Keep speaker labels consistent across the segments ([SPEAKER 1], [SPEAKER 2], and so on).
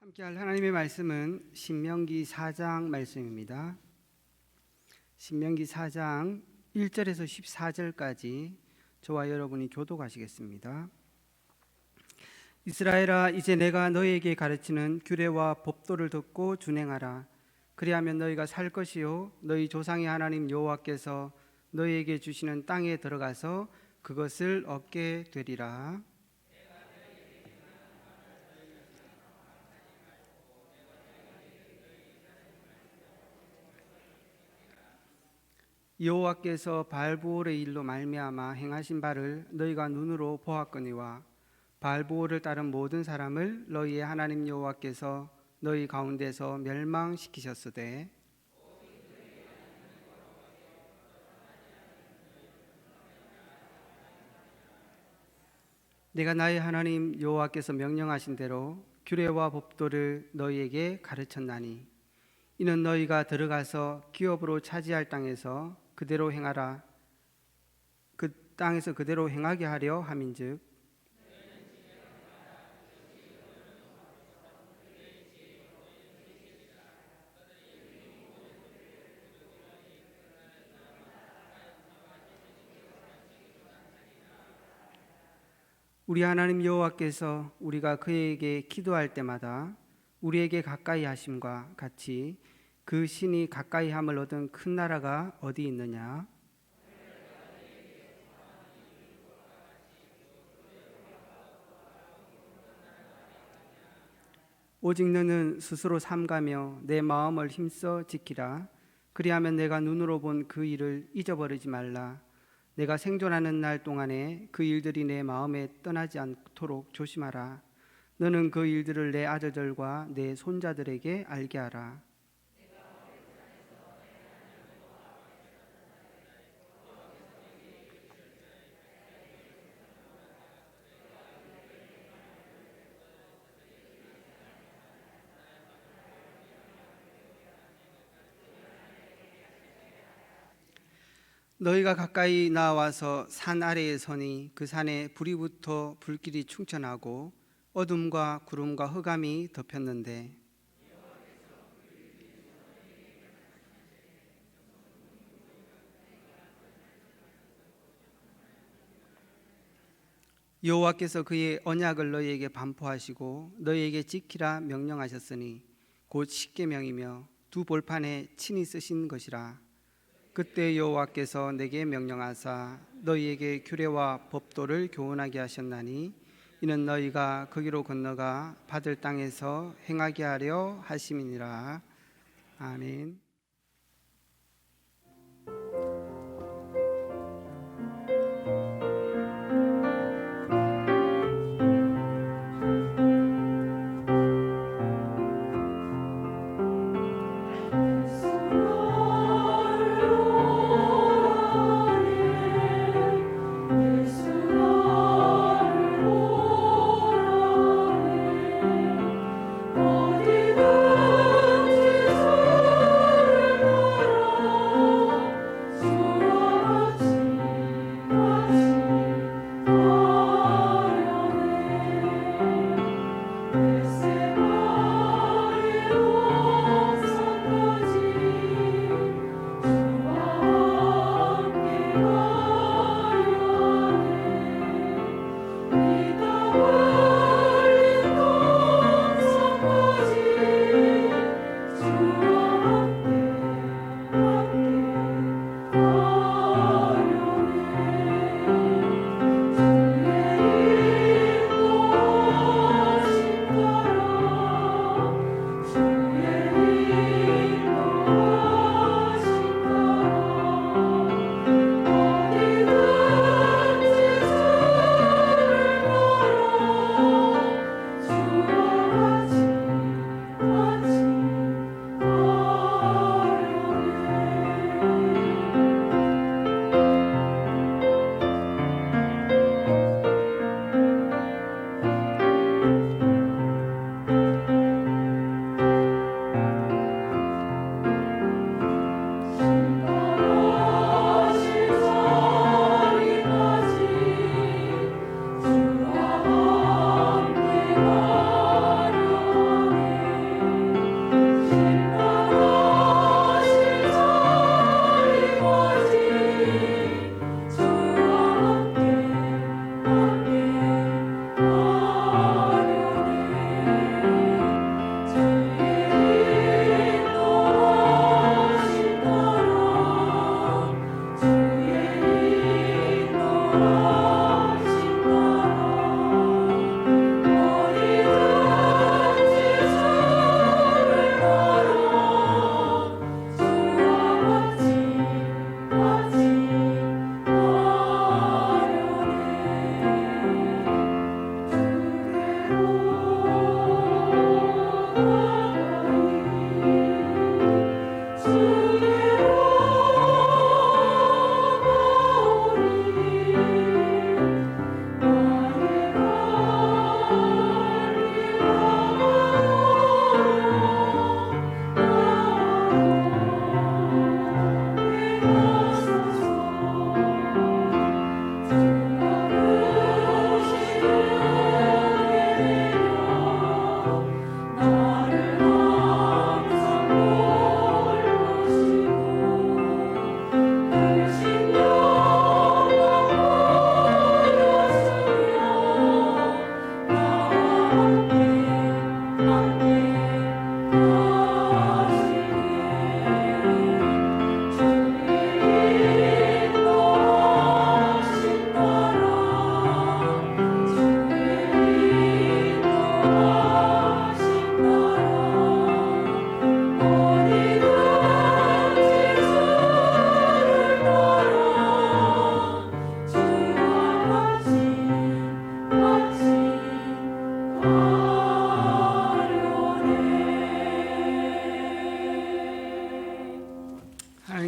[SPEAKER 1] 함께할 하나님의 말씀은 신명기 4장 말씀입니다. 신명기 4장 1절에서 14절까지 저와 여러분이 교독하시겠습니다. 이스라엘아, 이제 내가 너희에게 가르치는 규례와 법도를 듣고 준행하라. 그리하면 너희가 살 것이요 너희 조상의 하나님 여호와께서 너희에게 주시는 땅에 들어가서 그것을 얻게 되리라. 여호와께서 바알보올의 일로 말미암아 행하신 바를 너희가 눈으로 보았거니와 바알보올을 따른 모든 사람을 너희의 하나님 여호와께서 너희 가운데서 멸망시키셨으되 내가 나의 하나님 여호와께서 명령하신 대로 규례와 법도를 너희에게 가르쳤나니 이는 너희가 들어가서 기업으로 차지할 땅에서 그대로 행하라. 그 땅에서 그대로 행하게 하려 함인즉 우리 하나님 여호와께서 우리가 그에게 기도할 때마다 우리에게 가까이 하심과 같이 그 신이 가까이 함을 얻은 큰 나라가 어디 있느냐? 오직 너는 스스로 삼가며 내 마음을 힘써 지키라. 그리하면 내가 눈으로 본 그 일을 잊어버리지 말라. 내가 생존하는 날 동안에 그 일들이 내 마음에 떠나지 않도록 조심하라. 너는 그 일들을 내 아들들과 내 손자들에게 알게 하라. 너희가 가까이 나와서 산 아래에 서니 그 산에 불이 붙어 불길이 충천하고 어둠과 구름과 흑암이 덮였는데 여호와께서 그의 언약을 너희에게 반포하시고 너희에게 지키라 명령하셨으니 곧 십계명이며 두 볼판에 친히 쓰신 것이라. 그때 여호와께서 내게 명령하사 너희에게 규례와 법도를 교훈하게 하셨나니 이는 너희가 거기로 건너가 받을 땅에서 행하게 하려 하심이니라. 아멘.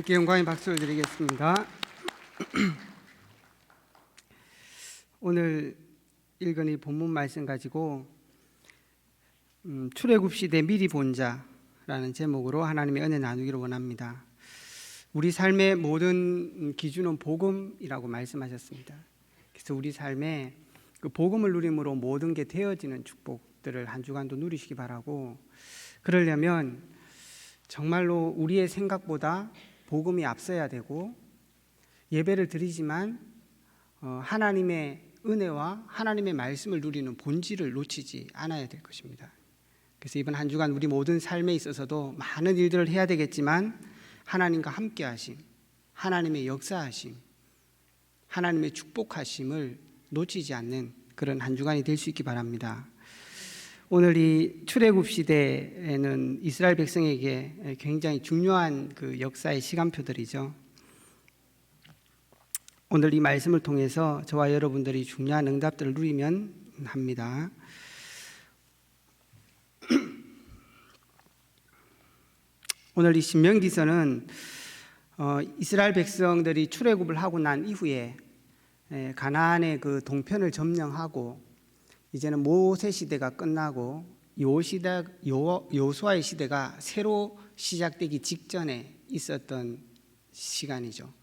[SPEAKER 1] 주님께 영광의 박수를 드리겠습니다. 오늘 읽은 이 본문 말씀 가지고 출애굽 시대 미리 본 자라는 제목으로 하나님의 은혜 나누기를 원합니다. 우리 삶의 모든 기준은 복음이라고 말씀하셨습니다. 그래서 우리 삶에 그 복음을 누림으로 모든 게 되어지는 축복들을 한 주간도 누리시기 바라고, 그러려면 정말로 우리의 생각보다 복음이 앞서야 되고, 예배를 드리지만 하나님의 은혜와 하나님의 말씀을 누리는 본질을 놓치지 않아야 될 것입니다. 그래서 이번 한 주간 우리 모든 삶에 있어서도 많은 일들을 해야 되겠지만 하나님과 함께 하심, 하나님의 역사하심, 하나님의 축복하심을 놓치지 않는 그런 한 주간이 될 수 있기 바랍니다. 오늘 이 출애굽 시대에는 이스라엘 백성에게 굉장히 중요한 그 역사의 시간표들이죠. 오늘 이 말씀을 통해서 저와 여러분들이 중요한 응답들을 누리면 합니다. 오늘 이 신명기서는 이스라엘 백성들이 출애굽을 하고 난 이후에 가나안의 그 동편을 점령하고, 이제는 모세 시대가 끝나고 여호수아의 시대가 새로 시작되기 직전에 있었던 시간이죠.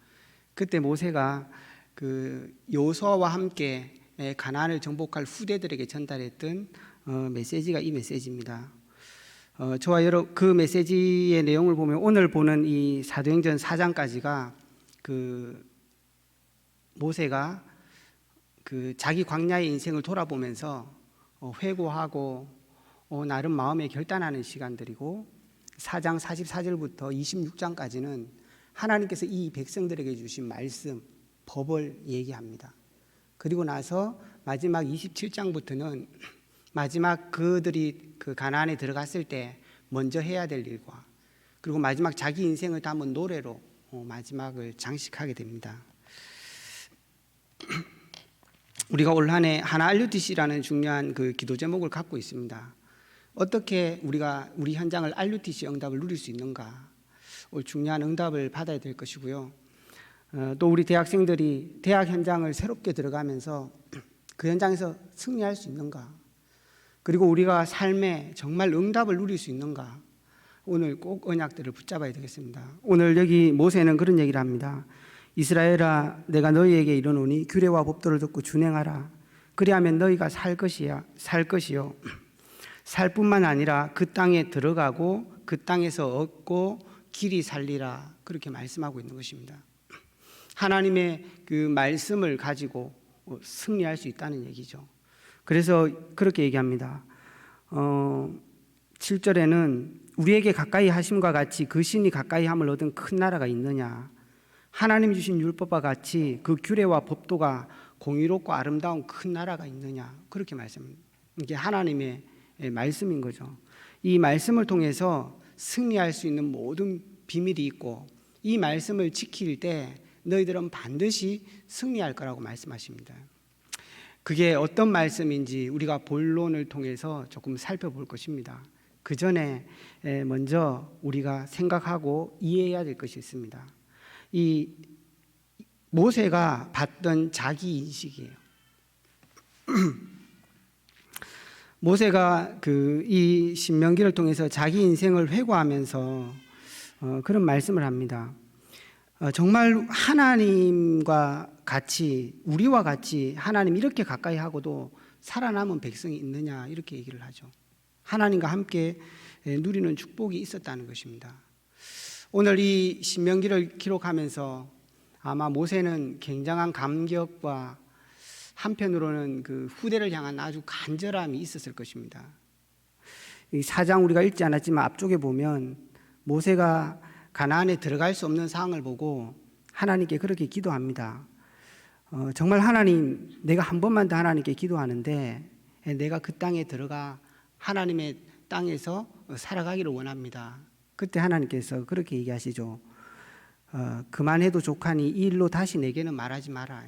[SPEAKER 1] 그때 모세가 그 여호수아와 함께 가나안을 정복할 후대들에게 전달했던 메시지가 이 메시지입니다. 저와 여러분, 그 메시지의 내용을 보면 오늘 보는 이 사도행전 4장까지가 그 모세가 그 자기 광야의 인생을 돌아보면서 회고하고 나름 마음에 결단하는 시간들이고, 4장 44절부터 26장까지는 하나님께서 이 백성들에게 주신 말씀, 법을 얘기합니다. 그리고 나서 마지막 27장부터는 마지막 그들이 그 가나안에 들어갔을 때 먼저 해야 될 일과, 그리고 마지막 자기 인생을 담은 노래로 마지막을 장식하게 됩니다. 우리가 올 한 해 하나 RUTC라는 중요한 그 기도 제목을 갖고 있습니다. 어떻게 우리가 우리 현장을 RUTC 응답을 누릴 수 있는가, 올 중요한 응답을 받아야 될 것이고요. 또 우리 대학생들이 대학 현장을 새롭게 들어가면서 그 현장에서 승리할 수 있는가, 그리고 우리가 삶에 정말 응답을 누릴 수 있는가, 오늘 꼭 언약들을 붙잡아야 되겠습니다. 오늘 여기 모세는 그런 얘기를 합니다. 이스라엘아, 내가 너희에게 이르노니 규례와 법도를 듣고 준행하라. 그리하면 너희가 살 것이요 살 뿐만 아니라 그 땅에 들어가고 그 땅에서 얻고 길이 살리라. 그렇게 말씀하고 있는 것입니다. 하나님의 그 말씀을 가지고 승리할 수 있다는 얘기죠. 그래서 그렇게 얘기합니다. 7절에는 우리에게 가까이 하심과 같이 그 신이 가까이 함을 얻은 큰 나라가 있느냐. 하나님 주신 율법과 같이 그 규례와 법도가 공의롭고 아름다운 큰 나라가 있느냐. 그렇게 말씀합니다. 이게 하나님의 말씀인 거죠. 이 말씀을 통해서 승리할 수 있는 모든 비밀이 있고, 이 말씀을 지킬 때 너희들은 반드시 승리할 거라고 말씀하십니다. 그게 어떤 말씀인지 우리가 본론을 통해서 조금 살펴볼 것입니다. 그 전에 먼저 우리가 생각하고 이해해야 될 것이 있습니다. 이 모세가 봤던 자기 인식이에요. 모세가 이 신명기를 통해서 자기 인생을 회고하면서 그런 말씀을 합니다. 정말 하나님과 같이, 우리와 같이 하나님 이렇게 가까이 하고도 살아남은 백성이 있느냐, 이렇게 얘기를 하죠. 하나님과 함께 누리는 축복이 있었다는 것입니다. 오늘 이 신명기를 기록하면서 아마 모세는 굉장한 감격과 한편으로는 그 후대를 향한 아주 간절함이 있었을 것입니다. 이 4장 우리가 읽지 않았지만 앞쪽에 보면 모세가 가나안에 들어갈 수 없는 상황을 보고 하나님께 그렇게 기도합니다. 정말 하나님, 내가 한 번만 더 하나님께 기도하는데 내가 그 땅에 들어가 하나님의 땅에서 살아가기를 원합니다. 그때 하나님께서 그렇게 얘기하시죠. 그만해도 족하니 이 일로 다시 내게는 말하지 마라.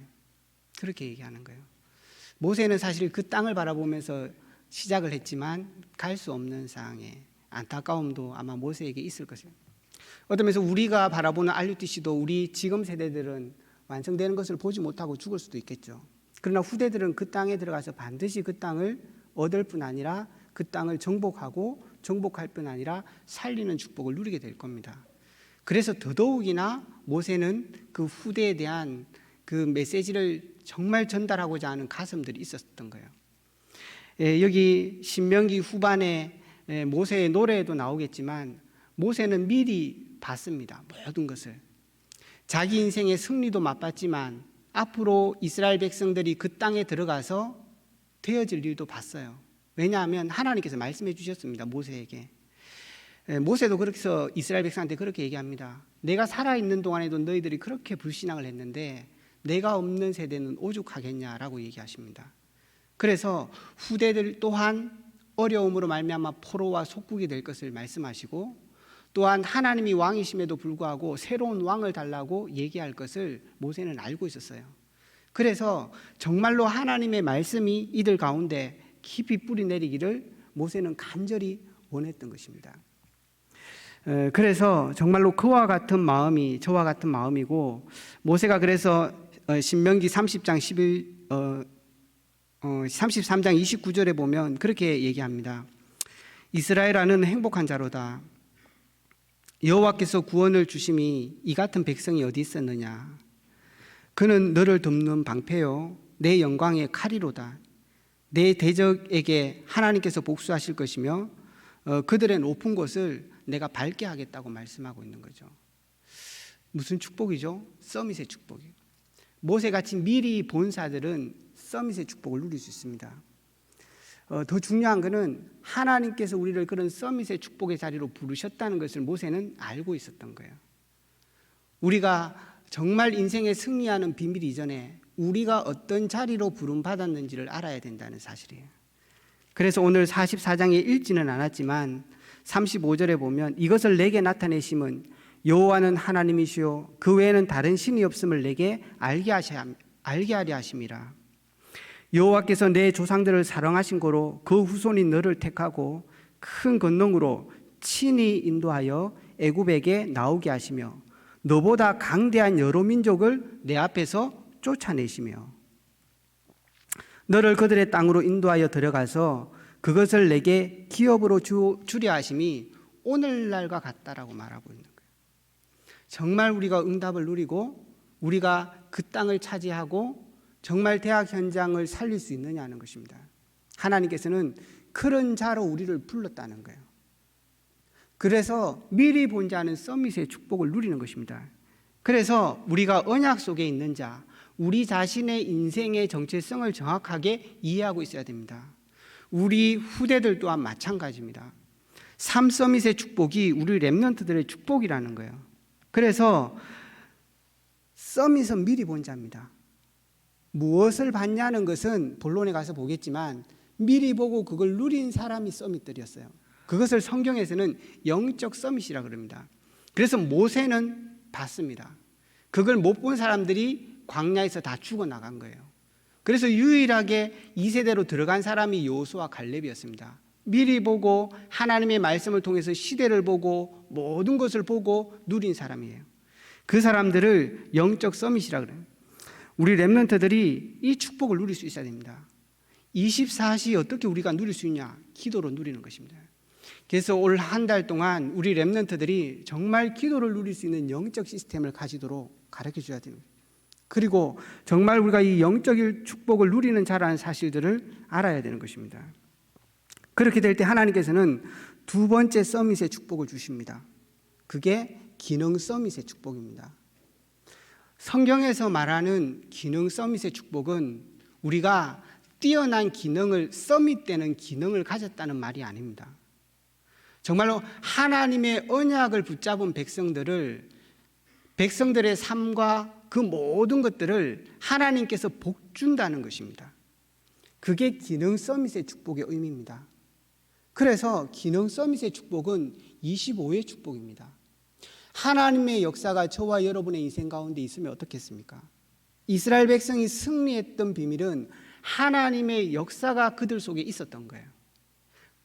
[SPEAKER 1] 그렇게 얘기하는 거예요. 모세는 사실 그 땅을 바라보면서 시작을 했지만 갈 수 없는 상황에 안타까움도 아마 모세에게 있을 것입니다. 어떤 면에서 우리가 바라보는 RUTC도 우리 지금 세대들은 완성되는 것을 보지 못하고 죽을 수도 있겠죠. 그러나 후대들은 그 땅에 들어가서 반드시 그 땅을 얻을 뿐 아니라 그 땅을 정복하고 정복할 뿐 아니라 살리는 축복을 누리게 될 겁니다. 그래서 더더욱이나 모세는 그 후대에 대한 그 메시지를 정말 전달하고자 하는 가슴들이 있었던 거예요. 여기 신명기 후반에 모세의 노래에도 나오겠지만 모세는 미리 봤습니다. 모든 것을. 자기 인생의 승리도 맛봤지만 앞으로 이스라엘 백성들이 그 땅에 들어가서 되어질 일도 봤어요. 왜냐하면 하나님께서 말씀해 주셨습니다. 모세에게. 모세도 그래서 이스라엘 백성한테 그렇게 얘기합니다. 내가 살아있는 동안에도 너희들이 그렇게 불신앙을 했는데 내가 없는 세대는 오죽하겠냐라고 얘기하십니다. 그래서 후대들 또한 어려움으로 말미암아 포로와 속국이 될 것을 말씀하시고 또한 하나님이 왕이심에도 불구하고 새로운 왕을 달라고 얘기할 것을 모세는 알고 있었어요. 그래서 정말로 하나님의 말씀이 이들 가운데 깊이 뿌리 내리기를 모세는 간절히 원했던 것입니다. 그래서 정말로 그와 같은 마음이 저와 같은 마음이고 모세가 그래서 신명기 33장 29절에 보면 그렇게 얘기합니다. 이스라엘아는 행복한 자로다. 여호와께서 구원을 주심이 이 같은 백성이 어디 있었느냐. 그는 너를 돕는 방패요 내 영광의 칼이로다. 내 대적에게 하나님께서 복수하실 것이며 그들의 높은 곳을 내가 밟게 하겠다고 말씀하고 있는 거죠. 무슨 축복이죠? 서밋의 축복이에요. 모세같이 미리 본 자들은 서밋의 축복을 누릴 수 있습니다. 더 중요한 것은 하나님께서 우리를 그런 서밋의 축복의 자리로 부르셨다는 것을 모세는 알고 있었던 거예요. 우리가 정말 인생에 승리하는 비밀 이전에 우리가 어떤 자리로 부름받았는지를 알아야 된다는 사실이에요. 그래서 오늘 44장에 읽지는 않았지만 35절에 보면 이것을 내게 나타내심은 여호와는 하나님이시요 그 외에는 다른 신이 없음을 내게 알게 하려 하심이라. 여호와께서 내 조상들을 사랑하신 고로 그 후손인 너를 택하고 큰 권능으로 친히 인도하여 애굽에게 나오게 하시며 너보다 강대한 여러 민족을 내 앞에서 쫓아내시며 너를 그들의 땅으로 인도하여 들어가서 그것을 내게 기업으로 주려 하심이 오늘날과 같다라고 말하고 있는 거예요. 정말 우리가 응답을 누리고 우리가 그 땅을 차지하고 정말 대학 현장을 살릴 수 있느냐는 것입니다. 하나님께서는 그런 자로 우리를 불렀다는 거예요. 그래서 미리 본 자는 서밋의 축복을 누리는 것입니다. 그래서 우리가 언약 속에 있는 자, 우리 자신의 인생의 정체성을 정확하게 이해하고 있어야 됩니다. 우리 후대들 또한 마찬가지입니다. 3서밋의 축복이 우리 렘넌트들의 축복이라는 거예요. 그래서 서밋은 미리 본 자입니다. 무엇을 받냐는 것은 본론에 가서 보겠지만 미리 보고 그걸 누린 사람이 서밋들이었어요. 그것을 성경에서는 영적 서밋이라고 그럽니다. 그래서 모세는 봤습니다. 그걸 못 본 사람들이 광야에서 다 죽어나간 거예요. 그래서 유일하게 2세대로 들어간 사람이 여호수아와 갈렙이었습니다. 미리 보고 하나님의 말씀을 통해서 시대를 보고 모든 것을 보고 누린 사람이에요. 그 사람들을 영적 서밋이라고 그래요. 우리 렘넌트들이 이 축복을 누릴 수 있어야 됩니다. 24시 어떻게 우리가 누릴 수 있냐? 기도로 누리는 것입니다. 그래서 올 한 달 동안 우리 렘넌트들이 정말 기도를 누릴 수 있는 영적 시스템을 가지도록 가르쳐 줘야 됩니다. 그리고 정말 우리가 이 영적 축복을 누리는 자라는 사실들을 알아야 되는 것입니다. 그렇게 될 때 하나님께서는 두 번째 서밋의 축복을 주십니다. 그게 기능 서밋의 축복입니다. 성경에서 말하는 기능 서밋의 축복은 우리가 뛰어난 기능을 서밋되는 기능을 가졌다는 말이 아닙니다. 정말로 하나님의 언약을 붙잡은 백성들의 삶과 그 모든 것들을 하나님께서 복 준다는 것입니다. 그게 기능 서밋의 축복의 의미입니다. 그래서 기능 서밋의 축복은 25의 축복입니다. 하나님의 역사가 저와 여러분의 인생 가운데 있으면 어떻겠습니까? 이스라엘 백성이 승리했던 비밀은 하나님의 역사가 그들 속에 있었던 거예요.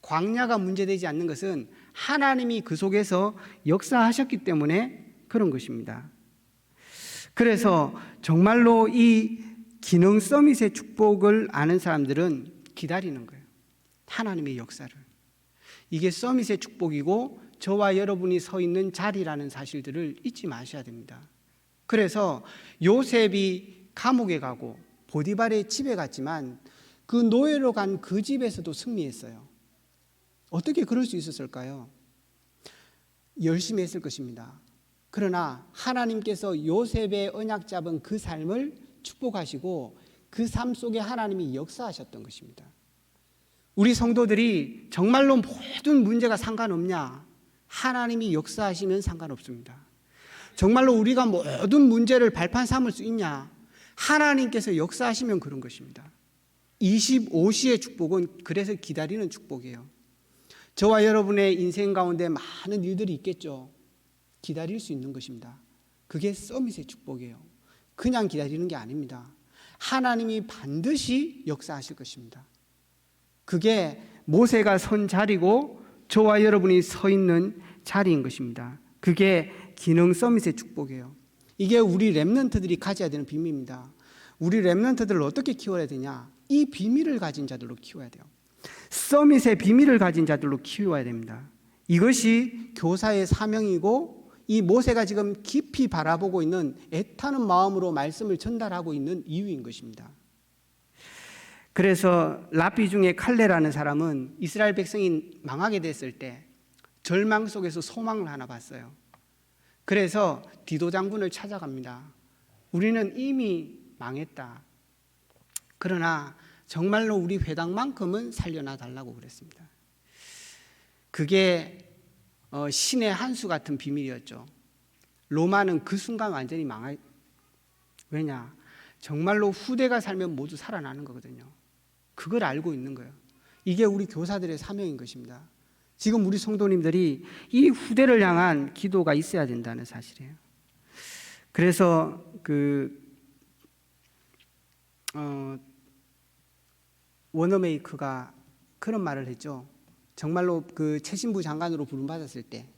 [SPEAKER 1] 광야가 문제되지 않는 것은 하나님이 그 속에서 역사하셨기 때문에 그런 것입니다. 그래서 정말로 이 기능 서밋의 축복을 아는 사람들은 기다리는 거예요. 하나님의 역사를. 이게 서밋의 축복이고 저와 여러분이 서 있는 자리라는 사실들을 잊지 마셔야 됩니다. 그래서 요셉이 감옥에 가고 보디발의 집에 갔지만 그 노예로 간 그 집에서도 승리했어요. 어떻게 그럴 수 있었을까요? 열심히 했을 것입니다. 그러나 하나님께서 요셉의 언약 잡은 그 삶을 축복하시고 그 삶 속에 하나님이 역사하셨던 것입니다. 우리 성도들이 정말로 모든 문제가 상관없냐? 하나님이 역사하시면 상관없습니다. 정말로 우리가 모든 문제를 발판 삼을 수 있냐? 하나님께서 역사하시면 그런 것입니다. 25시의 축복은 그래서 기다리는 축복이에요. 저와 여러분의 인생 가운데 많은 일들이 있겠죠. 기다릴 수 있는 것입니다. 그게 서밋의 축복이에요. 그냥 기다리는 게 아닙니다. 하나님이 반드시 역사하실 것입니다. 그게 모세가 선 자리고 저와 여러분이 서 있는 자리인 것입니다. 그게 기능 서밋의 축복이에요. 이게 우리 렘넌트들이 가져야 되는 비밀입니다. 우리 렘넌트들을 어떻게 키워야 되냐? 이 비밀을 가진 자들로 키워야 돼요. 서밋의 비밀을 가진 자들로 키워야 됩니다. 이것이 교사의 사명이고 이 모세가 지금 깊이 바라보고 있는 애타는 마음으로 말씀을 전달하고 있는 이유인 것입니다. 그래서 랍비 중에 칼레라는 사람은 이스라엘 백성이 망하게 됐을 때 절망 속에서 소망을 하나 봤어요. 그래서 디도 장군을 찾아갑니다. 우리는 이미 망했다. 그러나 정말로 우리 회당만큼은 살려놔 달라고 그랬습니다. 그게 신의 한 수 같은 비밀이었죠. 로마는 그 순간 완전히 왜냐? 정말로 후대가 살면 모두 살아나는 거거든요. 그걸 알고 있는 거예요. 이게 우리 교사들의 사명인 것입니다. 지금 우리 성도님들이 이 후대를 향한 기도가 있어야 된다는 사실이에요. 그래서 워너메이커가 그런 말을 했죠. 정말로 그 최신부 장관으로 부름받았을 때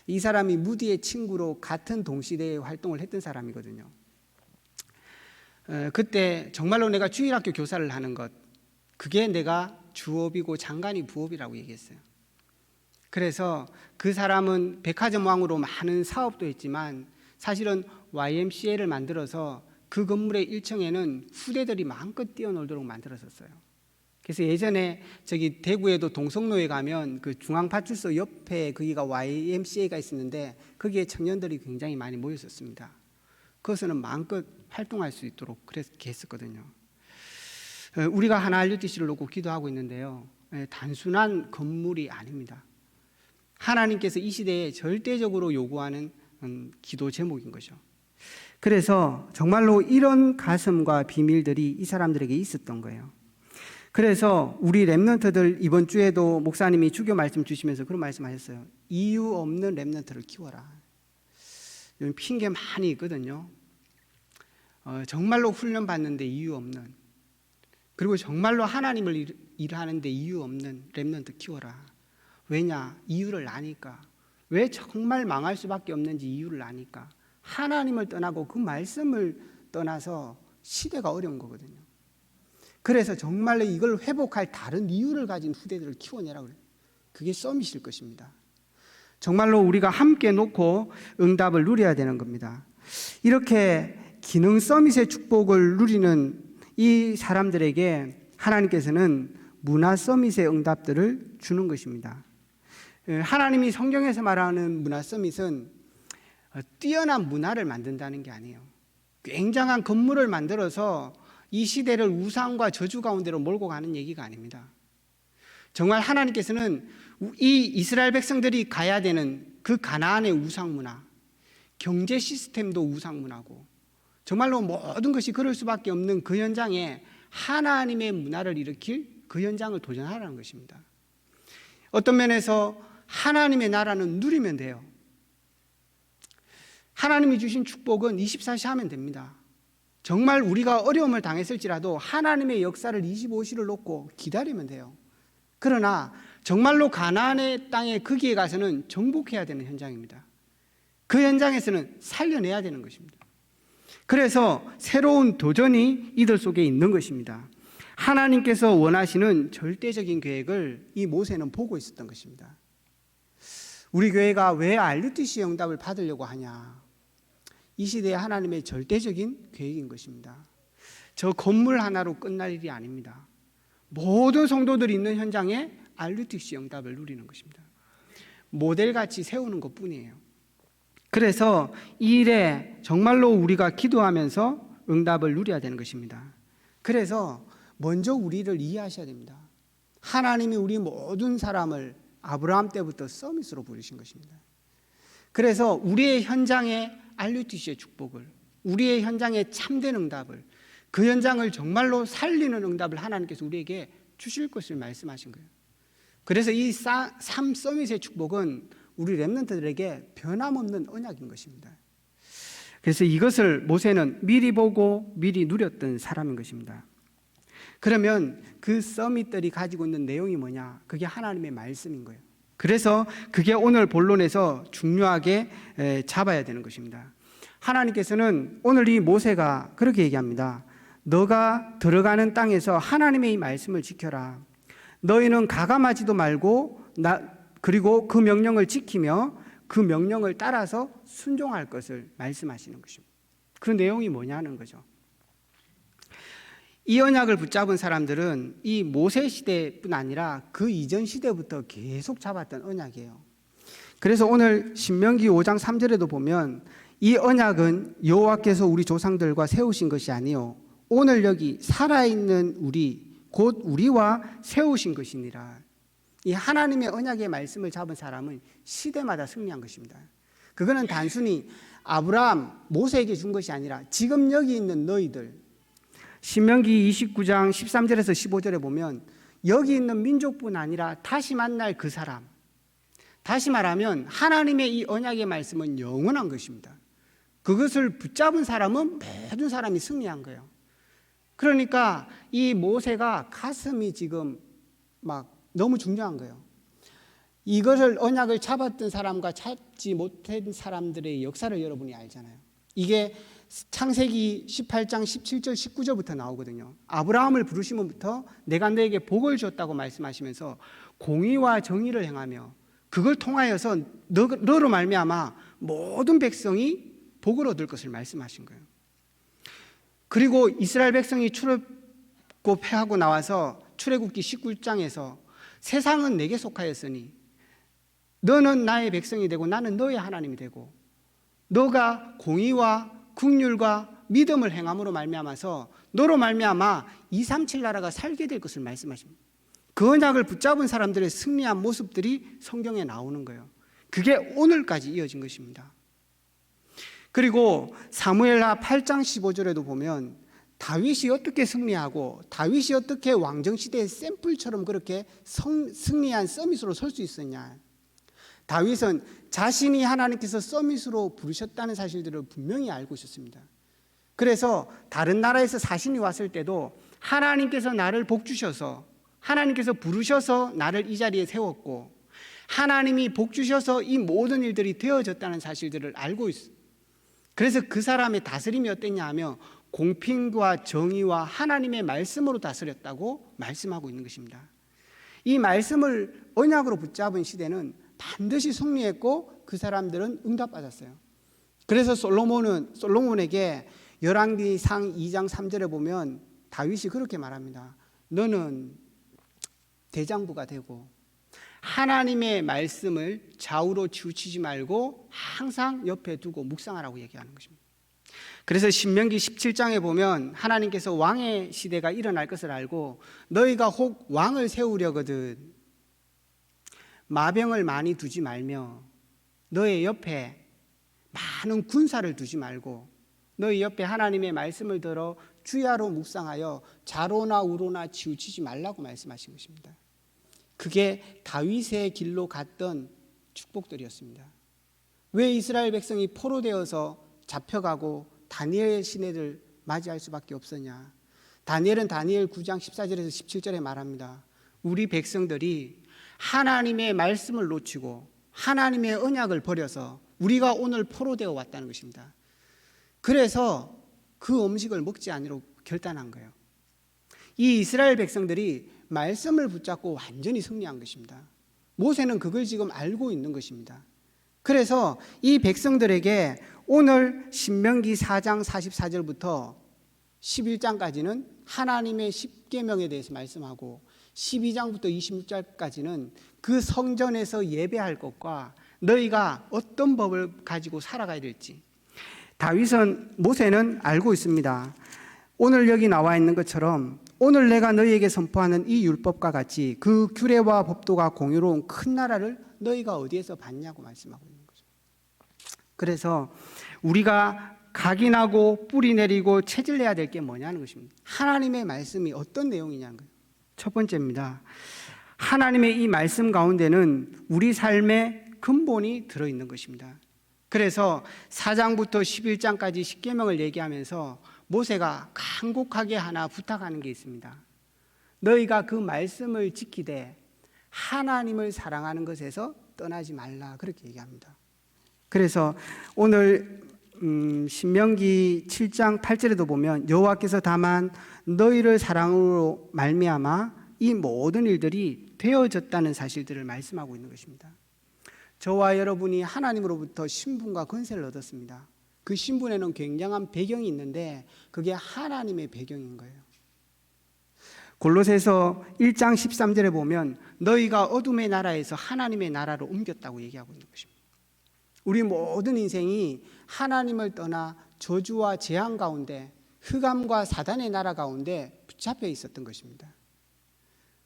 [SPEAKER 1] 이 사람이 무디의 친구로 같은 동시대에 활동을 했던 사람이거든요. 그때 정말로 내가 주일학교 교사를 하는 것, 그게 내가 주업이고 장관이 부업이라고 얘기했어요. 그래서 그 사람은 백화점 왕으로 많은 사업도 했지만 사실은 YMCA를 만들어서 그 건물의 1층에는 후대들이 마음껏 뛰어놀도록 만들었었어요. 그래서 예전에 저기 대구에도 동성로에 가면 그 중앙파출소 옆에 거기가 YMCA가 있었는데 거기에 청년들이 굉장히 많이 모였었습니다. 그것은 마음껏 활동할 수 있도록 그렇게 했었거든요. 우리가 하나 RUTC를 놓고 기도하고 있는데요. 단순한 건물이 아닙니다. 하나님께서 이 시대에 절대적으로 요구하는 기도 제목인 거죠. 그래서 정말로 이런 가슴과 비밀들이 이 사람들에게 있었던 거예요. 그래서 우리 렘넌트들 이번 주에도 목사님이 주교 말씀 주시면서 그런 말씀하셨어요. 이유 없는 렘넌트를 키워라. 요즘 핑계 많이 있거든요. 정말로 훈련 받는데 이유 없는, 그리고 정말로 하나님을 일하는데 이유 없는 렘넌트 키워라. 왜냐? 이유를 아니까. 왜 정말 망할 수밖에 없는지 이유를 아니까. 하나님을 떠나고 그 말씀을 떠나서 시대가 어려운 거거든요. 그래서 정말로 이걸 회복할 다른 이유를 가진 후대들을 키워내라고 그래요. 그게 서밋일 것입니다. 정말로 우리가 함께 놓고 응답을 누려야 되는 겁니다. 이렇게 기능 서밋의 축복을 누리는 이 사람들에게 하나님께서는 문화 서밋의 응답들을 주는 것입니다. 하나님이 성경에서 말하는 문화 서밋은 뛰어난 문화를 만든다는 게 아니에요. 굉장한 건물을 만들어서 이 시대를 우상과 저주 가운데로 몰고 가는 얘기가 아닙니다. 정말 하나님께서는 이 이스라엘 백성들이 가야 되는 그 가나안의 우상 문화, 경제 시스템도 우상 문화고 정말로 모든 것이 그럴 수밖에 없는 그 현장에 하나님의 문화를 일으킬 그 현장을 도전하라는 것입니다. 어떤 면에서 하나님의 나라는 누리면 돼요. 하나님이 주신 축복은 24시 하면 됩니다. 정말 우리가 어려움을 당했을지라도 하나님의 역사를 25시를 놓고 기다리면 돼요. 그러나 정말로 가나안의 땅에 거기에 가서는 정복해야 되는 현장입니다. 그 현장에서는 살려내야 되는 것입니다. 그래서 새로운 도전이 이들 속에 있는 것입니다. 하나님께서 원하시는 절대적인 계획을 이 모세는 보고 있었던 것입니다. 우리 교회가 왜 RUTC 응답을 받으려고 하냐? 이 시대에 하나님의 절대적인 계획인 것입니다. 저 건물 하나로 끝날 일이 아닙니다. 모든 성도들이 있는 현장에 RUTC 응답을 누리는 것입니다. 모델같이 세우는 것뿐이에요. 그래서 이 일에 정말로 우리가 기도하면서 응답을 누려야 되는 것입니다. 그래서 먼저 우리를 이해하셔야 됩니다. 하나님이 우리 모든 사람을 아브라함 때부터 서밋으로 부르신 것입니다. 그래서 우리의 현장에 RUTC의 축복을, 우리의 현장에 참된 응답을, 그 현장을 정말로 살리는 응답을 하나님께서 우리에게 주실 것을 말씀하신 거예요. 그래서 이 3 서밋의 축복은 우리 렘넌트들에게 변함없는 언약인 것입니다. 그래서 이것을 모세는 미리 보고 미리 누렸던 사람인 것입니다. 그러면 그 서밋들이 가지고 있는 내용이 뭐냐? 그게 하나님의 말씀인 거예요. 그래서 그게 오늘 본론에서 중요하게 잡아야 되는 것입니다. 하나님께서는 오늘 이 모세가 그렇게 얘기합니다. 너가 들어가는 땅에서 하나님의 이 말씀을 지켜라. 너희는 가감하지도 말고 그리고 그 명령을 지키며 그 명령을 따라서 순종할 것을 말씀하시는 것입니다. 그 내용이 뭐냐는 거죠. 이 언약을 붙잡은 사람들은 이 모세 시대뿐 아니라 그 이전 시대부터 계속 잡았던 언약이에요. 그래서 오늘 신명기 5장 3절에도 보면 이 언약은 여호와께서 우리 조상들과 세우신 것이 아니요 오늘 여기 살아있는 우리 곧 우리와 세우신 것이니라. 이 하나님의 언약의 말씀을 잡은 사람은 시대마다 승리한 것입니다. 그거는 단순히 아브라함, 모세에게 준 것이 아니라 지금 여기 있는 너희들, 신명기 29장 13절에서 15절에 보면 여기 있는 민족뿐 아니라 다시 만날 그 사람, 다시 말하면 하나님의 이 언약의 말씀은 영원한 것입니다. 그것을 붙잡은 사람은 모든 사람이 승리한 거예요. 그러니까 이 모세가 가슴이 지금 막 너무 중요한 거예요. 이것을 언약을 잡았던 사람과 잡지 못한 사람들의 역사를 여러분이 알잖아요. 이게 창세기 18장 17절 19절부터 나오거든요. 아브라함을 부르시면부터 내가 너에게 복을 줬다고 말씀하시면서 공의와 정의를 행하며 그걸 통하여서 너로 말미암아 모든 백성이 복을 얻을 것을 말씀하신 거예요. 그리고 이스라엘 백성이 출애굽하고 나와서 출애굽기 19장에서 세상은 내게 속하였으니 너는 나의 백성이 되고 나는 너의 하나님이 되고 너가 공의와 긍휼과 믿음을 행함으로 말미암아서 너로 말미암아 237 나라가 살게 될 것을 말씀하십니다. 그 언약을 붙잡은 사람들의 승리한 모습들이 성경에 나오는 거예요. 그게 오늘까지 이어진 것입니다. 그리고 사무엘하 8장 15절에도 보면 다윗이 어떻게 승리하고 다윗이 어떻게 왕정시대의 샘플처럼 그렇게 승리한 서밋으로 설 수 있었냐. 다윗은 자신이 하나님께서 서밋으로 부르셨다는 사실들을 분명히 알고 있었습니다. 그래서 다른 나라에서 사신이 왔을 때도 하나님께서 나를 복주셔서 하나님께서 부르셔서 나를 이 자리에 세웠고 하나님이 복주셔서 이 모든 일들이 되어졌다는 사실들을 알고 있어요. 그래서 그 사람의 다스림이 어땠냐 하면 공평과 정의와 하나님의 말씀으로 다스렸다고 말씀하고 있는 것입니다. 이 말씀을 언약으로 붙잡은 시대는 반드시 승리했고 그 사람들은 응답받았어요. 그래서 솔로몬에게 열왕기상 2장 3절에 보면 다윗이 그렇게 말합니다. 너는 대장부가 되고 하나님의 말씀을 좌우로 치우치지 말고 항상 옆에 두고 묵상하라고 얘기하는 것입니다. 그래서 신명기 17장에 보면 하나님께서 왕의 시대가 일어날 것을 알고 너희가 혹 왕을 세우려거든 마병을 많이 두지 말며 너의 옆에 많은 군사를 두지 말고 너희 옆에 하나님의 말씀을 들어 주야로 묵상하여 좌로나 우로나 치우치지 말라고 말씀하신 것입니다. 그게 다윗의 길로 갔던 축복들이었습니다. 왜 이스라엘 백성이 포로되어서 잡혀가고 다니엘 시내를 맞이할 수밖에 없었냐. 다니엘은 다니엘 9장 14절에서 17절에 말합니다. 우리 백성들이
[SPEAKER 2] 하나님의 말씀을 놓치고 하나님의 언약을 버려서 우리가 오늘 포로되어 왔다는 것입니다. 그래서 그 음식을 먹지 않으려고 결단한 거예요. 이 이스라엘 백성들이 말씀을 붙잡고 완전히 승리한 것입니다. 모세는 그걸 지금 알고 있는 것입니다. 그래서 이 백성들에게 오늘 신명기 4장 44절부터 11장까지는 하나님의 십계명에 대해서 말씀하고 12장부터 26절까지는 그 성전에서 예배할 것과 너희가 어떤 법을 가지고 살아가야 될지 모세는 알고 있습니다. 오늘 여기 나와 있는 것처럼 오늘 내가 너희에게 선포하는 이 율법과 같이 그 규례와 법도가 공유로운 큰 나라를 너희가 어디에서 봤냐고 말씀하고 있는 거죠. 그래서 우리가 각인하고 뿌리 내리고 체질내야 될 게 뭐냐는 것입니다. 하나님의 말씀이 어떤 내용이냐는 거예요. 첫 번째입니다. 하나님의 이 말씀 가운데는 우리 삶의 근본이 들어있는 것입니다. 그래서 4장부터 11장까지 십계명을 얘기하면서 모세가 간곡하게 하나 부탁하는 게 있습니다. 너희가 그 말씀을 지키되 하나님을 사랑하는 것에서 떠나지 말라, 그렇게 얘기합니다. 그래서 오늘 신명기 7장 8절에도 보면 여호와께서 다만 너희를 사랑으로 말미암아 이 모든 일들이 되어졌다는 사실들을 말씀하고 있는 것입니다. 저와 여러분이 하나님으로부터 신분과 권세를 얻었습니다. 그 신분에는 굉장한 배경이 있는데 그게 하나님의 배경인 거예요. 골로새서 1장 13절에 보면 너희가 어둠의 나라에서 하나님의 나라로 옮겼다고 얘기하고 있는 것입니다. 우리 모든 인생이 하나님을 떠나 저주와 재앙 가운데 흑암과 사단의 나라 가운데 붙잡혀 있었던 것입니다.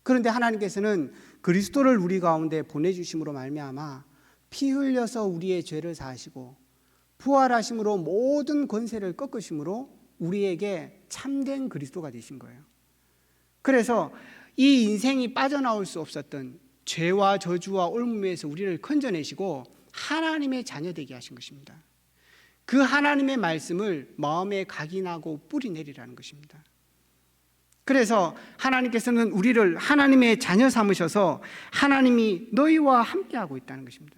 [SPEAKER 2] 그런데 하나님께서는 그리스도를 우리 가운데 보내주심으로 말미암아 피 흘려서 우리의 죄를 사하시고 부활하심으로 모든 권세를 꺾으심으로 우리에게 참된 그리스도가 되신 거예요. 그래서 이 인생이 빠져나올 수 없었던 죄와 저주와 올무에서 우리를 건져내시고 하나님의 자녀 되게 하신 것입니다. 그 하나님의 말씀을 마음에 각인하고 뿌리 내리라는 것입니다. 그래서 하나님께서는 우리를 하나님의 자녀 삼으셔서 하나님이 너희와 함께하고 있다는 것입니다.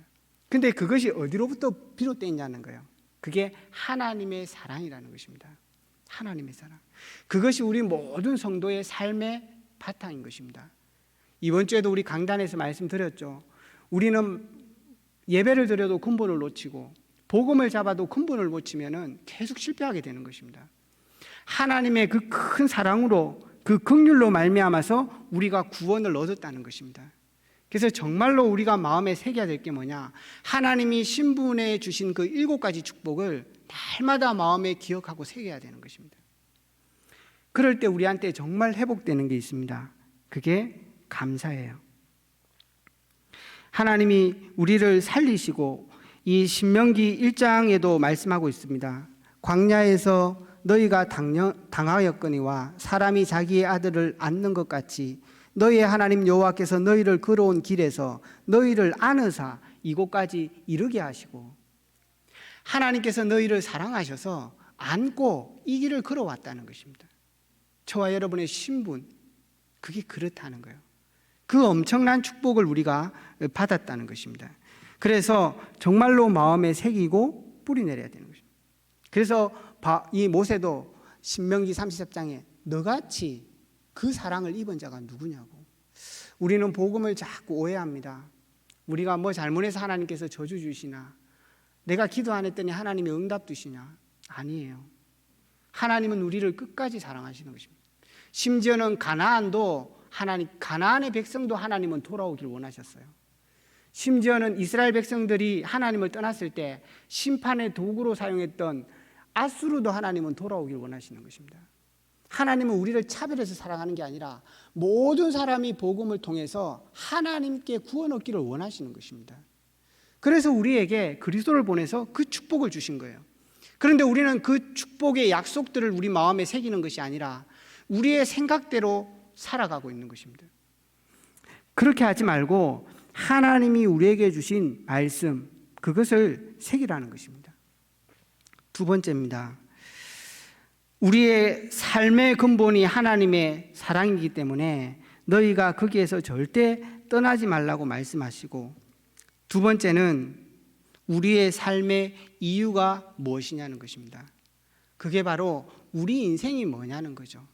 [SPEAKER 2] 근데 그것이 어디로부터 비롯되냐는 거예요. 그게 하나님의 사랑이라는 것입니다. 하나님의 사랑. 그것이 우리 모든 성도의 삶의 바탕인 것입니다. 이번 주에도 우리 강단에서 말씀드렸죠. 우리는 예배를 드려도 근본을 놓치고 복음을 잡아도 근본을 놓치면은 계속 실패하게 되는 것입니다. 하나님의 그 큰 사랑으로 그 긍휼로 말미암아서 우리가 구원을 얻었다는 것입니다. 그래서 정말로 우리가 마음에 새겨야 될 게 뭐냐? 하나님이 신분에 주신 그 7가지 축복을 날마다 마음에 기억하고 새겨야 되는 것입니다. 그럴 때 우리한테 정말 회복되는 게 있습니다. 그게 감사예요. 하나님이 우리를 살리시고 이 신명기 1장에도 말씀하고 있습니다. 광야에서 너희가 당하였거니와 사람이 자기의 아들을 안는 것 같이 너희의 하나님 여호와께서 너희를 걸어온 길에서 너희를 안으사 이곳까지 이르게 하시고 하나님께서 너희를 사랑하셔서 안고 이 길을 걸어왔다는 것입니다. 저와 여러분의 신분, 그게 그렇다는 거예요. 그 엄청난 축복을 우리가 받았다는 것입니다. 그래서 정말로 마음에 새기고 뿌리 내려야 되는 것입니다. 그래서 이 모세도 신명기 33장에 너같이 그 사랑을 입은 자가 누구냐고. 우리는 복음을 자꾸 오해합니다. 우리가 뭐 잘못해서 하나님께서 저주 주시나, 내가 기도 안 했더니 하나님이 응답 주시냐. 아니에요. 하나님은 우리를 끝까지 사랑하시는 것입니다. 심지어는 가나안의 백성도 하나님은 돌아오길 원하셨어요. 심지어는 이스라엘 백성들이 하나님을 떠났을 때 심판의 도구로 사용했던 앗수르도 하나님은 돌아오길 원하시는 것입니다. 하나님은 우리를 차별해서 사랑하는 게 아니라 모든 사람이 복음을 통해서 하나님께 구원 얻기를 원하시는 것입니다. 그래서 우리에게 그리스도를 보내서 그 축복을 주신 거예요. 그런데 우리는 그 축복의 약속들을 우리 마음에 새기는 것이 아니라 우리의 생각대로 살아가고 있는 것입니다. 그렇게 하지 말고 하나님이 우리에게 주신 말씀, 그것을 새기라는 것입니다. 두 번째입니다. 우리의 삶의 근본이 하나님의 사랑이기 때문에 너희가 거기에서 절대
[SPEAKER 1] 떠나지 말라고 말씀하시고, 두 번째는 우리의 삶의 이유가 무엇이냐는 것입니다. 그게 바로 우리 인생이 뭐냐는 거죠.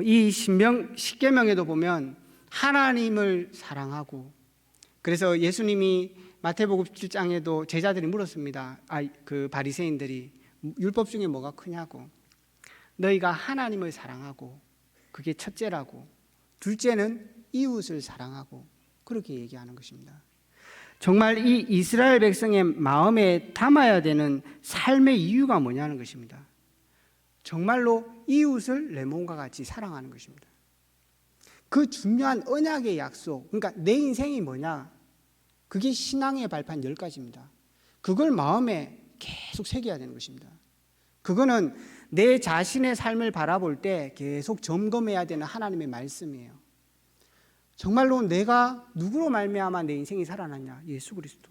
[SPEAKER 1] 이 십계명에도 보면 하나님을 사랑하고, 그래서 예수님이 마태복음 7장에도 제자들이 물었습니다. 그 바리새인들이 율법 중에 뭐가 크냐고. 너희가 하나님을 사랑하고, 그게 첫째라고, 둘째는 이웃을 사랑하고, 그렇게 얘기하는 것입니다. 정말 이 이스라엘 백성의 마음에 담아야 되는 삶의 이유가 뭐냐는 것입니다. 정말로 이웃을 내 몸과 같이 사랑하는 것입니다. 그 중요한 언약의 약속, 그러니까 내 인생이 뭐냐, 그게 신앙의 발판 10가지입니다. 그걸 마음에 계속 새겨야 되는 것입니다. 그거는 내 자신의 삶을 바라볼 때 계속 점검해야 되는 하나님의 말씀이에요. 정말로 내가 누구로 말미암아 내 인생이 살아났냐? 예수 그리스도.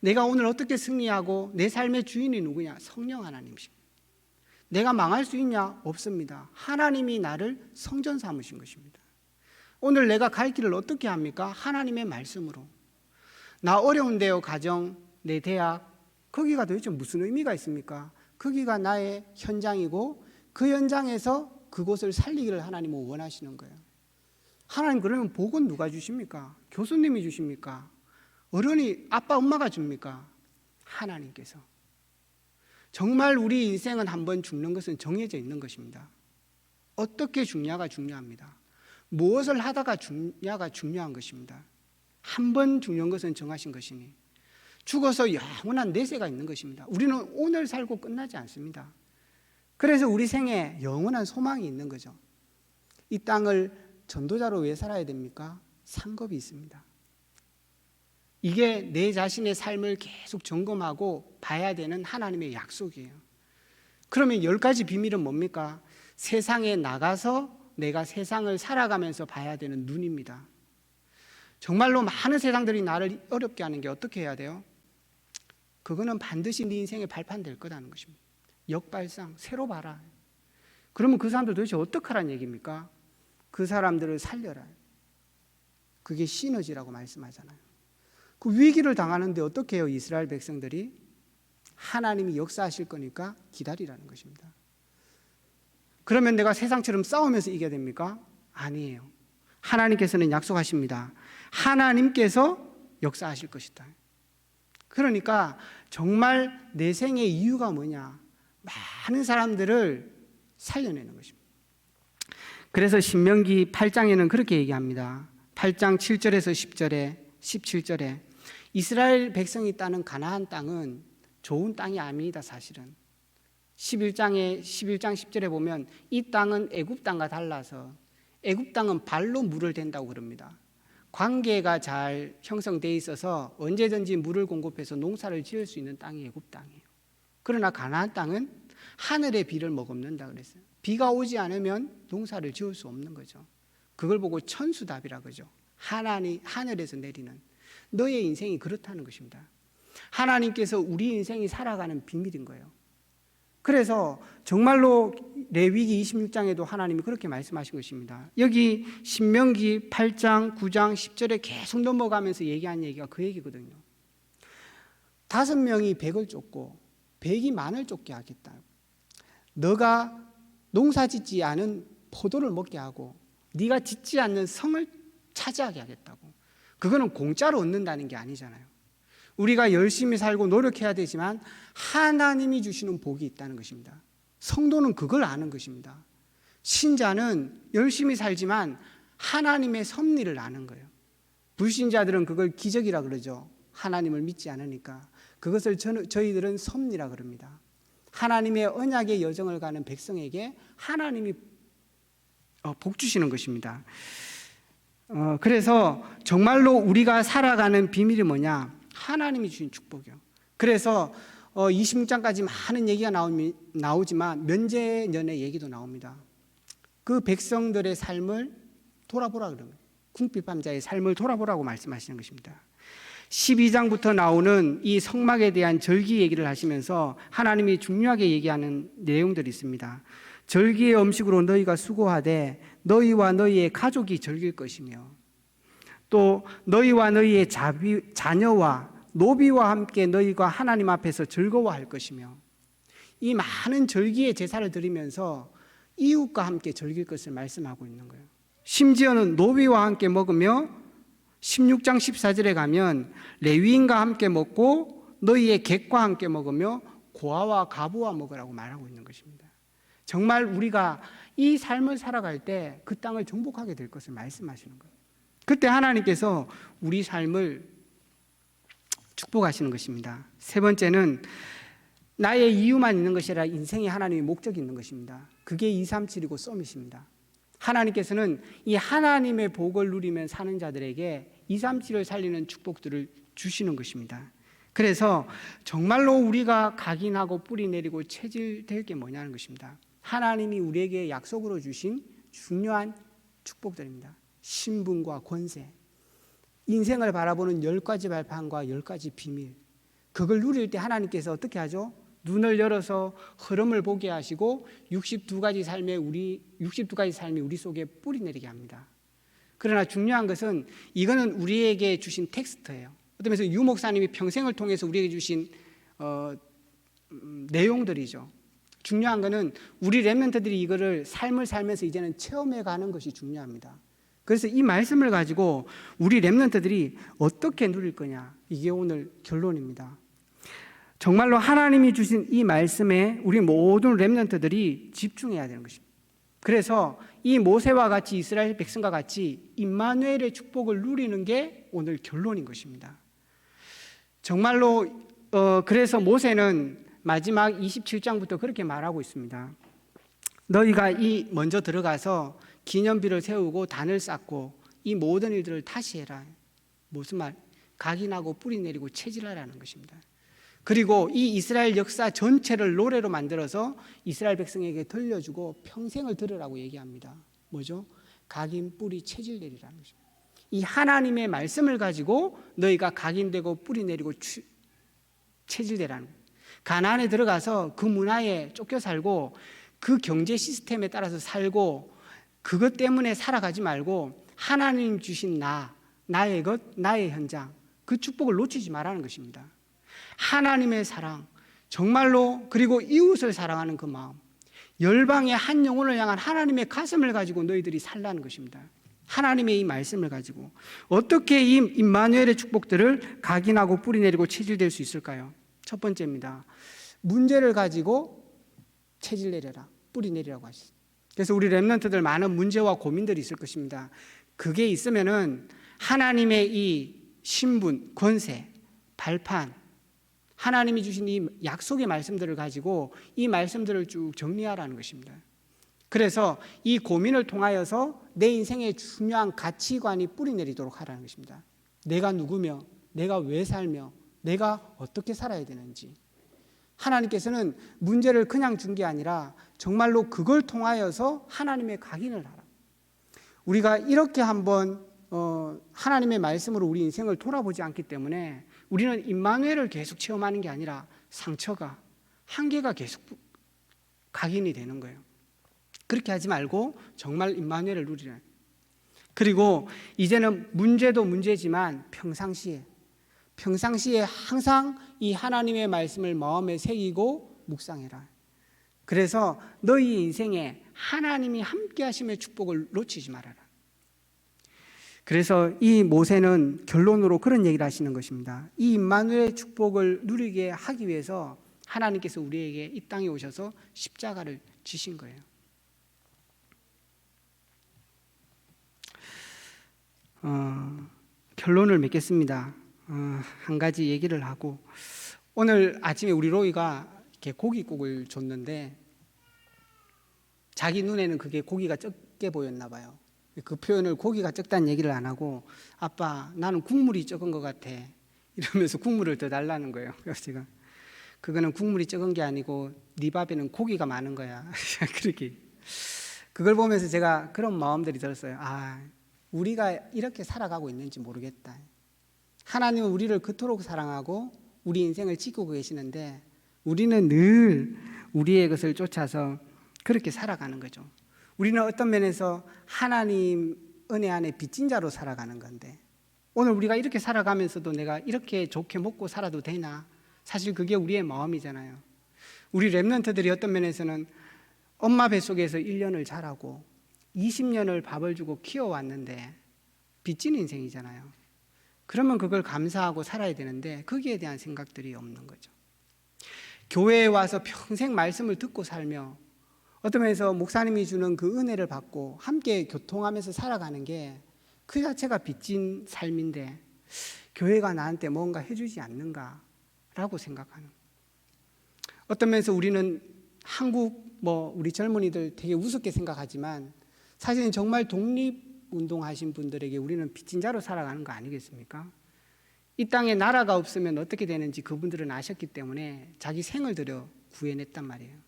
[SPEAKER 1] 내가 오늘 어떻게 승리하고 내 삶의 주인이 누구냐? 성령 하나님이십니다. 내가 망할 수 있냐? 없습니다. 하나님이 나를 성전 삼으신 것입니다. 오늘 내가 갈 길을 어떻게 합니까? 하나님의 말씀으로. 나 어려운데요, 가정, 내 대학, 거기가 도대체 무슨 의미가 있습니까? 거기가 나의 현장이고 그 현장에서 그곳을 살리기를 하나님은 원하시는 거예요. 하나님, 그러면 복은 누가 주십니까? 교수님이 주십니까? 어른이, 아빠, 엄마가 줍니까? 하나님께서. 정말 우리 인생은 한번 죽는 것은 정해져 있는 것입니다. 어떻게 죽냐가 중요합니다. 무엇을 하다가 죽냐가 중요한 것입니다. 한 번 죽는 것은 정하신 것이니 죽어서 영원한 내세가 있는 것입니다. 우리는 오늘 살고 끝나지 않습니다. 그래서 우리 생에 영원한 소망이 있는 거죠. 이 땅을 전도자로 왜 살아야 됩니까? 상급이 있습니다. 이게 내 자신의 삶을 계속 점검하고 봐야 되는 하나님의 약속이에요. 그러면 10가지 비밀은 뭡니까? 세상에 나가서 내가 세상을 살아가면서 봐야 되는 눈입니다. 정말로 많은 세상들이 나를 어렵게 하는 게 어떻게 해야 돼요? 그거는 반드시 네 인생의 발판 될 거라는 것입니다. 역발상, 새로 봐라. 그러면 그 사람들 도대체 어떻게 하라는 얘기입니까? 그 사람들을 살려라. 그게 시너지라고 말씀하잖아요. 그 위기를 당하는데 어떻게 해요? 이스라엘 백성들이 하나님이 역사하실 거니까 기다리라는 것입니다. 그러면 내가 세상처럼 싸우면서 이겨야 됩니까? 아니에요. 하나님께서는 약속하십니다. 하나님께서 역사하실 것이다. 그러니까 정말 내 생의 이유가 뭐냐? 많은 사람들을 살려내는 것입니다. 그래서 신명기 8장에는 그렇게 얘기합니다. 8장 7절에서 10절에 17절에 이스라엘 백성이 따는 가나안 땅은 좋은 땅이 아닙니다. 사실은 11장 10절에 보면 이 땅은 애굽 땅과 달라서 애굽 땅은 발로 물을 댄다고 그럽니다. 관계가 잘 형성되어 있어서 언제든지 물을 공급해서 농사를 지을 수 있는 땅이 애굽 땅이에요. 그러나 가나안 땅은 하늘의 비를 머금는다 그랬어요. 비가 오지 않으면 농사를 지을 수 없는 거죠. 그걸 보고 천수답이라 그러죠. 하늘에서 내리는. 너의 인생이 그렇다는 것입니다. 하나님께서 우리 인생이 살아가는 비밀인 거예요. 그래서 정말로 레위기 26장에도 하나님이 그렇게 말씀하신 것입니다. 여기 신명기 8장, 9장, 10절에 계속 넘어가면서 얘기한 얘기가 그 얘기거든요. 5명이 100을 쫓고 100이 만을 쫓게 하겠다. 너가 농사 짓지 않은 포도를 먹게 하고 네가 짓지 않는 성을 차지하게 하겠다고. 그거는 공짜로 얻는다는 게 아니잖아요. 우리가 열심히 살고 노력해야 되지만 하나님이 주시는 복이 있다는 것입니다. 성도는 그걸 아는 것입니다. 신자는 열심히 살지만 하나님의 섭리를 아는 거예요. 불신자들은 그걸 기적이라 그러죠. 하나님을 믿지 않으니까. 그것을 저희들은 섭리라 그럽니다. 하나님의 언약의 여정을 가는 백성에게 하나님이 복 주시는 것입니다. 그래서 정말로 우리가 살아가는 비밀이 뭐냐? 하나님이 주신 축복이요. 그래서 26장까지 많은 얘기가 나오지만 면제년의 얘기도 나옵니다. 그 백성들의 삶을 돌아보라 그러면 궁핍함자의 삶을 돌아보라고 말씀하시는 것입니다. 12장부터 나오는 이 성막에 대한 절기 얘기를 하시면서 하나님이 중요하게 얘기하는 내용들이 있습니다.
[SPEAKER 2] 절기의 음식으로 너희가 수고하되 너희와 너희의 가족이 즐길 것이며 또 너희와 너희의 자녀와 노비와 함께 너희가 하나님 앞에서 즐거워할 것이며 이 많은 절기의 제사를 드리면서 이웃과 함께 즐길 것을 말씀하고 있는 거예요. 심지어는 노비와 함께 먹으며 16장 14절에 가면 레위인과 함께 먹고 너희의 객과 함께 먹으며 고아와 가부와 먹으라고 말하고 있는 것입니다. 정말 우리가 이 삶을 살아갈 때 그 땅을 정복하게 될 것을 말씀하시는 거예요. 그때 하나님께서 우리 삶을 축복하시는 것입니다. 세 번째는 나의 이유만 있는 것이 아니라 인생에 하나님의 목적이 있는 것입니다. 그게 237이고 썸밋입니다. 하나님께서는 이 하나님의 복을 누리면 사는 자들에게 237을 살리는 축복들을 주시는 것입니다. 그래서 정말로 우리가 각인하고 뿌리 내리고 체질될 게 뭐냐는 것입니다. 하나님이 우리에게 약속으로 주신 중요한 축복들입니다. 신분과 권세, 인생을 바라보는 10가지 발판과 10가지 비밀, 그걸 누릴 때 하나님께서 어떻게 하죠? 눈을 열어서 흐름을 보게 하시고 62가지 삶이 우리 속에 뿌리 내리게 합니다. 그러나 중요한 것은 이거는 우리에게 주신 텍스트예요. 어떤 면에서 유 목사님이 평생을 통해서 우리에게 주신 내용들이죠. 중요한 것은 우리 렘넌트들이 이거를 삶을 살면서 이제는 체험해 가는 것이 중요합니다. 그래서 이 말씀을 가지고 우리 렘넌트들이 어떻게 누릴 거냐, 이게 오늘 결론입니다. 정말로 하나님이 주신 이 말씀에 우리 모든 렘넌트들이 집중해야 되는 것입니다. 그래서 이 모세와 같이 이스라엘 백성과 같이 임마누엘의 축복을 누리는 게 오늘 결론인 것입니다. 정말로 그래서 모세는 마지막 27장부터 그렇게 말하고 있습니다. 너희가 먼저 들어가서 기념비를 세우고 단을 쌓고 이 모든 일들을 다시 해라. 무슨 말? 각인하고 뿌리 내리고 체질하라는 것입니다. 그리고 이 이스라엘 역사 전체를 노래로 만들어서 이스라엘 백성에게 들려주고 평생을 들으라고 얘기합니다. 뭐죠? 각인, 뿌리, 체질 내리라는 것입니다. 이 하나님의 말씀을 가지고 너희가 각인되고 뿌리 내리고 체질되라는 거예요. 가나안에 들어가서 그 문화에 쫓겨 살고 그 경제 시스템에 따라서 살고 그것 때문에 살아가지 말고 하나님 주신 나의 것, 나의 현장, 그 축복을 놓치지 말라는 것입니다. 하나님의 사랑, 정말로, 그리고 이웃을 사랑하는 그 마음, 열방의 한 영혼을 향한 하나님의 가슴을 가지고 너희들이 살라는 것입니다. 하나님의 이 말씀을 가지고 어떻게 이 임마누엘의 축복들을 각인하고 뿌리 내리고 체질될 수 있을까요? 첫 번째입니다. 문제를 가지고 체질 내려라, 뿌리 내리라고 하시죠. 그래서 우리 렘넌트들 많은 문제와 고민들이 있을 것입니다. 그게 있으면은 하나님의 이 신분, 권세, 발판, 하나님이 주신 이 약속의 말씀들을 가지고 이 말씀들을 쭉 정리하라는 것입니다. 그래서 이 고민을 통하여서 내 인생의 중요한 가치관이 뿌리 내리도록 하라는 것입니다. 내가 누구며, 내가 왜 살며, 내가 어떻게 살아야 되는지. 하나님께서는 문제를 그냥 준 게 아니라 정말로 그걸 통하여서 하나님의 각인을 하라. 우리가 이렇게 한번 하나님의 말씀으로 우리 인생을 돌아보지 않기 때문에 우리는 임마누엘을 계속 체험하는 게 아니라 상처가, 한계가 계속 각인이 되는 거예요. 그렇게 하지 말고 정말 임마누엘을 누리라. 그리고 이제는 문제도 문제지만 평상시에 항상 이 하나님의 말씀을 마음에 새기고 묵상해라. 그래서 너희 인생에 하나님이 함께 하심의 축복을 놓치지 말아라. 그래서 이 모세는 결론으로 그런 얘기를 하시는 것입니다. 이 임마누엘의 축복을 누리게 하기 위해서 하나님께서 우리에게 이 땅에 오셔서 십자가를 지신 거예요. 결론을 맺겠습니다. 한 가지 얘기를 하고, 오늘 아침에 우리 로이가 이렇게 고깃국을 줬는데 자기 눈에는 그게 고기가 적게 보였나 봐요. 그 표현을 고기가 적다는 얘기를 안 하고, 아빠 나는 국물이 적은 것 같아 이러면서 국물을 더 달라는 거예요. 그래서 제가 그거는 국물이 적은 게 아니고 네 밥에는 고기가 많은 거야. 그렇게 그걸 보면서 제가 그런 마음들이 들었어요. 우리가 이렇게 살아가고 있는지 모르겠다. 하나님은 우리를 그토록 사랑하고 우리 인생을 지키고 계시는데 우리는 늘 우리의 것을 쫓아서 그렇게 살아가는 거죠. 우리는 어떤 면에서 하나님 은혜 안에 빚진 자로 살아가는 건데, 오늘 우리가 이렇게 살아가면서도 내가 이렇게 좋게 먹고 살아도 되나? 사실 그게 우리의 마음이잖아요. 우리 렘넌트들이 어떤 면에서는 엄마 뱃속에서 1년을 자라고 20년을 밥을 주고 키워왔는데 빚진 인생이잖아요. 그러면 그걸 감사하고 살아야 되는데 거기에 대한 생각들이 없는 거죠. 교회에 와서 평생 말씀을 듣고 살며 어떤 면에서 목사님이 주는 그 은혜를 받고 함께 교통하면서 살아가는 게 그 자체가 빚진 삶인데 교회가 나한테 뭔가 해주지 않는가라고 생각하는. 어떤 면에서 우리는 한국 우리 젊은이들 되게 우습게 생각하지만 사실은 정말 독립운동하신 분들에게 우리는 빚진 자로 살아가는 거 아니겠습니까? 이 땅에 나라가 없으면 어떻게 되는지 그분들은 아셨기 때문에 자기 생을 들여 구해냈단 말이에요.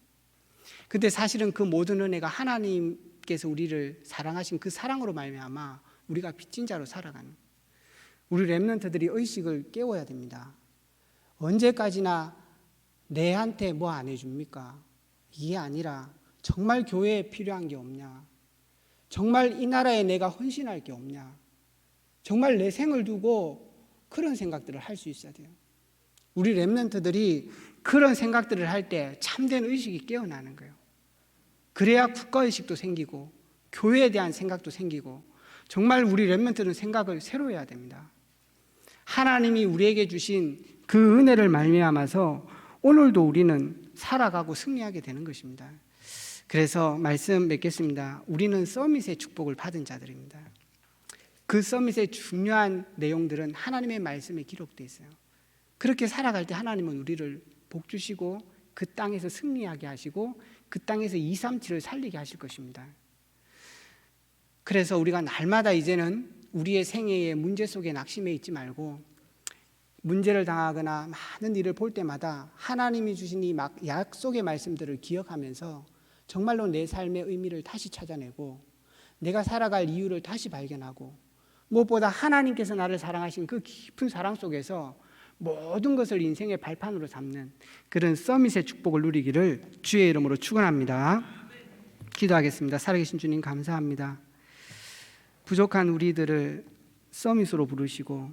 [SPEAKER 2] 근데 사실은 그 모든 은혜가 하나님께서 우리를 사랑하신 그 사랑으로 말미암아 우리가 빚진 자로 살아가는, 우리 렘넌트들이 의식을 깨워야 됩니다. 언제까지나 내한테 뭐 안 해줍니까? 이게 아니라 정말 교회에 필요한 게 없냐? 정말 이 나라에 내가 헌신할 게 없냐? 정말 내 생을 두고 그런 생각들을 할 수 있어야 돼요. 우리 렘넌트들이 그런 생각들을 할 때 참된 의식이 깨어나는 거예요. 그래야 국가의식도 생기고 교회에 대한 생각도 생기고, 정말 우리 렘넌트는 생각을 새로 해야 됩니다. 하나님이 우리에게 주신 그 은혜를 말미암아서 오늘도 우리는 살아가고 승리하게 되는 것입니다. 그래서 말씀 맺겠습니다. 우리는 서밋의 축복을 받은 자들입니다. 그 서밋의 중요한 내용들은 하나님의 말씀에 기록되어 있어요. 그렇게 살아갈 때 하나님은 우리를 복 주시고 그 땅에서 승리하게 하시고 그 땅에서 237을 살리게 하실 것입니다. 그래서 우리가 날마다 이제는 우리의 생애의 문제 속에 낙심해 있지 말고, 문제를 당하거나 많은 일을 볼 때마다 하나님이 주신 이 약속의 말씀들을 기억하면서 정말로 내 삶의 의미를 다시 찾아내고 내가 살아갈 이유를 다시 발견하고, 무엇보다 하나님께서 나를 사랑하신 그 깊은 사랑 속에서 모든 것을 인생의 발판으로 삼는 그런 서밋의 축복을 누리기를 주의 이름으로 축원합니다. 기도하겠습니다. 살아계신 주님 감사합니다. 부족한 우리들을 서밋으로 부르시고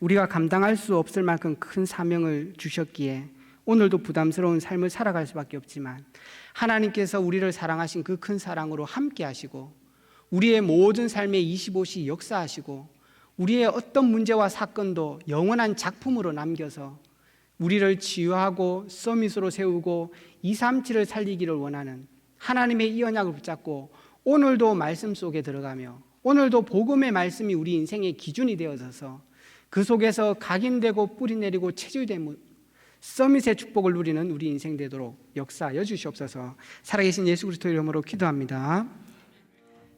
[SPEAKER 2] 우리가 감당할 수 없을 만큼 큰 사명을 주셨기에 오늘도 부담스러운 삶을 살아갈 수밖에 없지만, 하나님께서 우리를 사랑하신 그 큰 사랑으로 함께 하시고 우리의 모든 삶에 25시 역사하시고 우리의 어떤 문제와 사건도 영원한 작품으로 남겨서 우리를 치유하고 서밋으로 세우고 237을 살리기를 원하는 하나님의 이 언약을 붙잡고 오늘도 말씀 속에 들어가며 오늘도 복음의 말씀이 우리 인생의 기준이 되어져서 그 속에서 각인되고 뿌리내리고 체질되는 서밋의 축복을 누리는 우리 인생 되도록 역사하여 주시옵소서. 살아계신 예수 그리스도 이름으로 기도합니다.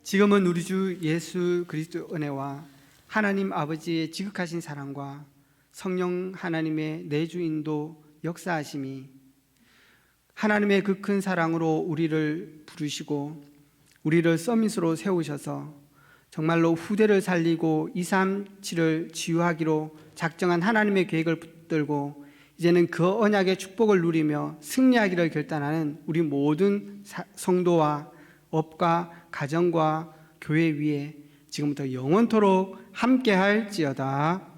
[SPEAKER 2] 지금은 우리 주 예수 그리스도 은혜와 하나님 아버지의 지극하신 사랑과 성령 하나님의 내주인도 역사하심이, 하나님의 그 큰 사랑으로 우리를 부르시고 우리를 서밋으로 세우셔서 정말로 후대를 살리고 237을 치유하기로 작정한 하나님의 계획을 붙들고 이제는 그 언약의 축복을 누리며 승리하기를 결단하는 우리 모든 성도와 업과 가정과 교회 위에 지금부터 영원토록 함께할지어다.